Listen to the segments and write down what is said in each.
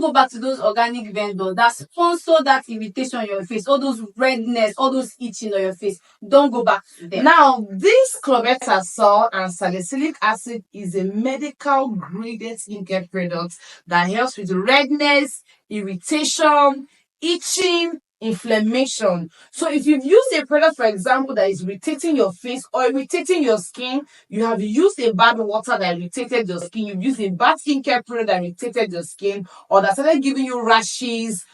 don't go back to those organic vendors that sponsor that irritation on your face, all those redness, all those itching on your face. Don't go back to them. Now, this Clobetasol and Salicylic Acid is a medical graded skincare product that helps with redness, irritation, itching, inflammation. So if you've used a product, for example, that is irritating your face or irritating your skin, you have used a bad water that irritated your skin, you've used a bad skincare product that irritated your skin, or that started giving you rashes,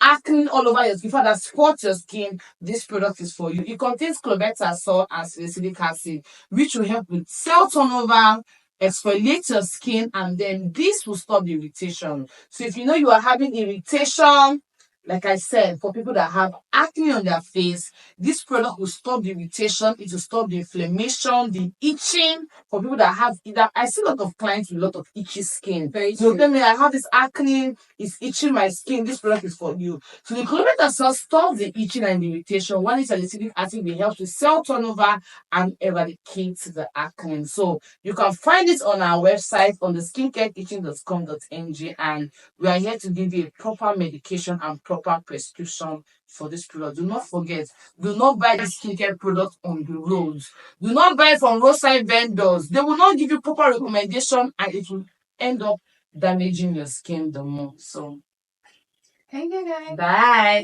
acne all over your skin, that spots your skin, this product is for you. It contains Clobetasol and Salicylic Acid, which will help with cell turnover, exfoliate your skin, and then this will stop the irritation. So if you know you are having irritation, like I said, for people that have acne on their face, this product will stop the irritation, it will stop the inflammation, the itching. For people that have either, I see a lot of clients with a lot of itchy skin. They'll tell me, I have this acne, it's itching my skin, this product is for you. So the Clobetasol stops the itching and the irritation, while the salicylic acid will help with cell turnover and eradicate the acne. So you can find it on our website on the skincareitching.com.ng, and we are here to give you a proper medication and proper prescription for this product. Do not forget, do not buy this skincare product on the roads. Do not buy from roadside vendors. They will not give you proper recommendation, and it will end up damaging your skin the more. So Thank you, guys. bye.